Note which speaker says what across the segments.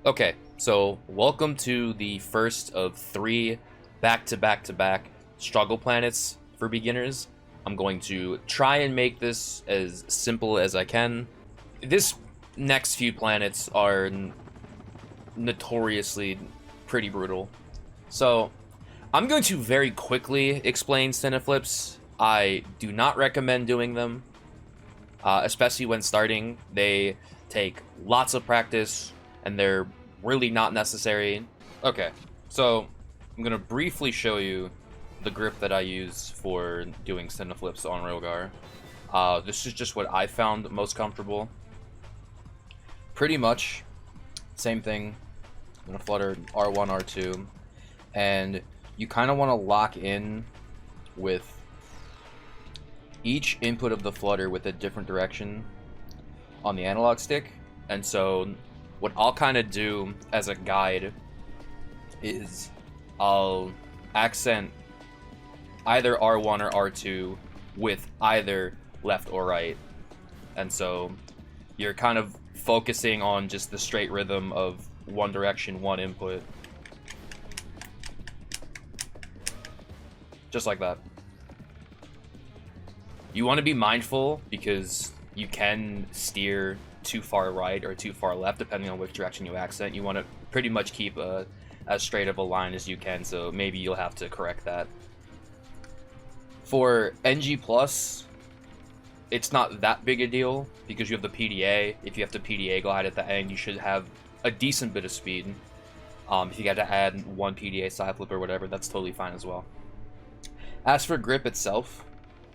Speaker 1: Okay, so welcome to the first of three back-to-back-to-back struggle planets for beginners. I'm going to try and make this as simple as I can. This next few planets are notoriously pretty brutal. So, I'm going to very quickly explain Cineflips. I do not recommend doing them, especially when starting. They take lots of practice, and they're really not necessary. Okay, so I'm gonna briefly show you the grip that I use for doing Cineflips on Rilgar. This is just what I found most comfortable. Pretty much same thing. I'm gonna flutter R1, R2, and you kind of want to lock in with each input of the flutter with a different direction on the analog stick. And so what I'll kind of do as a guide is I'll accent either R1 or R2 with either left or right. And so you're kind of focusing on just the straight rhythm of one direction, one input. Just like that. You want to be mindful because you can steer too far right or too far left depending on which direction you accent. You want to pretty much keep as straight of a line as you can, so maybe you'll have to correct that. For NG+, it's not that big a deal because you have the PDA. If you have to PDA glide at the end, you should have a decent bit of speed. If you got to add one PDA side flip or whatever, that's totally fine as well. As for grip itself,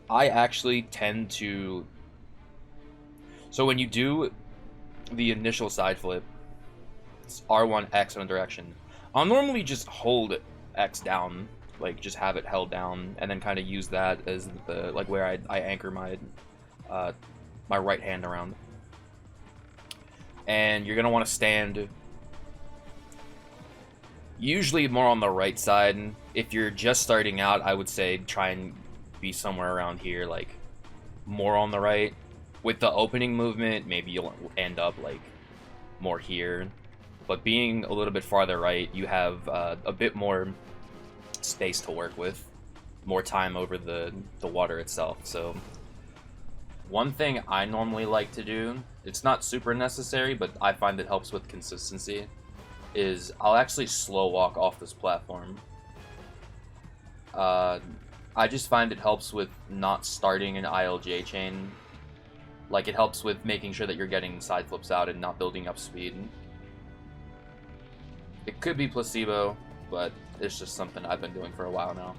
Speaker 1: I actually tend to... So when you do the initial side flip, it's R1 X in a direction. I'll normally just hold X down, like just have it held down, and then kind of use that as the like where I anchor my my right hand around. And you're gonna want to stand usually more on the right side. If you're just starting out, I would say try and be somewhere around here, like more on the right. With the opening movement, maybe you'll end up like more here, but being a little bit farther right, you have a bit more space to work with, more time over the water itself. So one thing I normally like to do, it's not super necessary, but I find it helps with consistency, is I'll actually slow walk off this platform. I just find it helps with not starting an ILJ chain. Like, it helps with making sure that you're getting side flips out and not building up speed. It could be placebo, but it's just something I've been doing for a while now.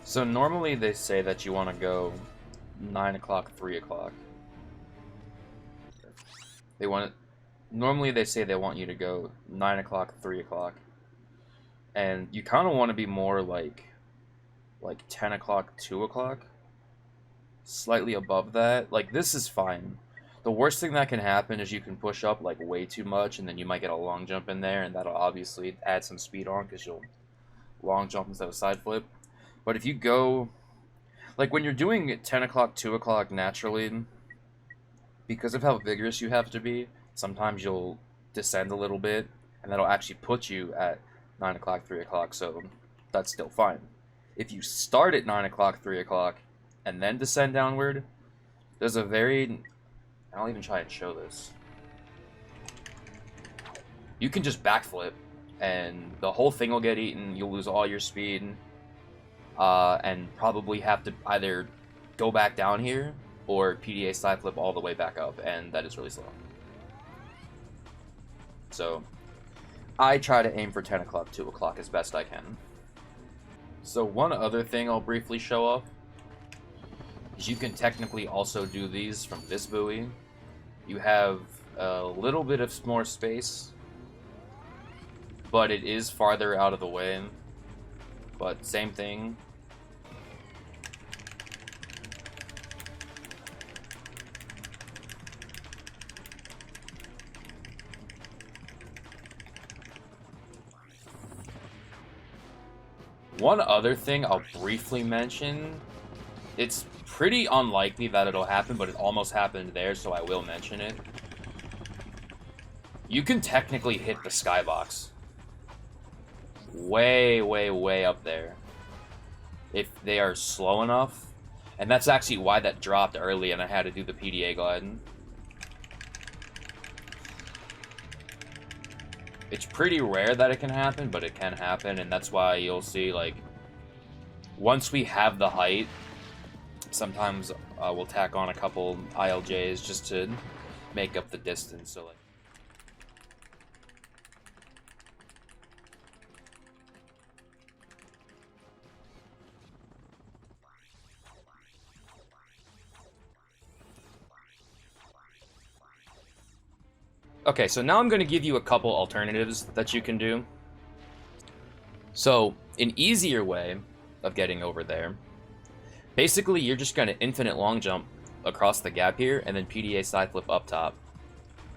Speaker 1: So normally they say that you want to go 9 o'clock, 3 o'clock. Normally they say they want you to go 9 o'clock, 3 o'clock. And you kind of want to be more like 10 o'clock, 2 o'clock. Slightly above that. Like, this is fine. The worst thing that can happen is you can push up like way too much, and then you might get a long jump in there, and that'll obviously add some speed on because you'll long jump instead of side flip. But if you go, like when you're doing 10 o'clock, 2 o'clock naturally, because of how vigorous you have to be, sometimes you'll descend a little bit, and that'll actually put you at 9 o'clock, 3 o'clock, so that's still fine. If you start at 9 o'clock, 3 o'clock, and then descend downward, there's a very... I'll even try and show this. You can just backflip, and the whole thing will get eaten, you'll lose all your speed, and probably have to either go back down here or PDA side flip all the way back up, and that is really slow. So I try to aim for 10 o'clock, 2 o'clock as best I can. So one other thing I'll briefly show off is you can technically also do these from this buoy. You have a little bit of more space, but it is farther out of the way. But same thing. One other thing I'll briefly mention, it's pretty unlikely that it'll happen, but it almost happened there, so I will mention it. You can technically hit the skybox. Way, way, way up there. If they are slow enough. And that's actually why that dropped early and I had to do the PDA gliding. It's pretty rare that it can happen, but it can happen, and that's why you'll see, like, once we have the height, sometimes we'll tack on a couple ILJs just to make up the distance, so, like... Okay, so now I'm going to give you a couple alternatives that you can do. So, an easier way of getting over there, basically you're just going to infinite long jump across the gap here, and then PDA side flip up top.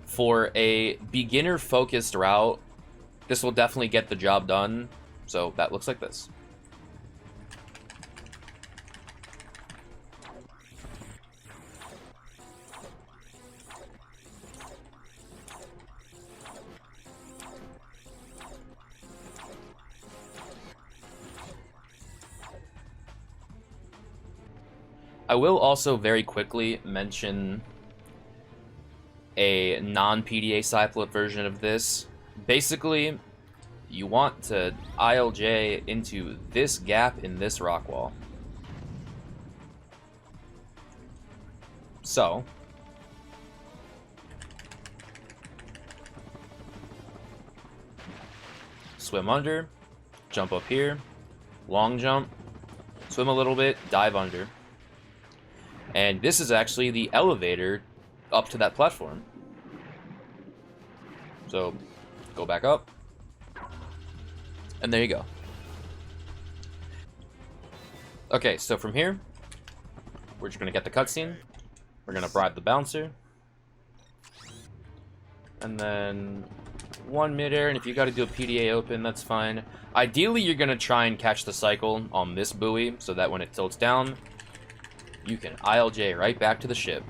Speaker 1: For a beginner-focused route, this will definitely get the job done, so that looks like this. I will also very quickly mention a non-PDA side flip version of this. Basically, you want to ILJ into this gap in this rock wall. So, swim under, jump up here, long jump, swim a little bit, dive under. And this is actually the elevator up to that platform. So, go back up. And there you go. Okay, so from here, we're just going to get the cutscene. We're going to bribe the bouncer. And then one midair, and if you got to do a PDA open, that's fine. Ideally, you're going to try and catch the cycle on this buoy, so that when it tilts down, you can ILJ right back to the ship.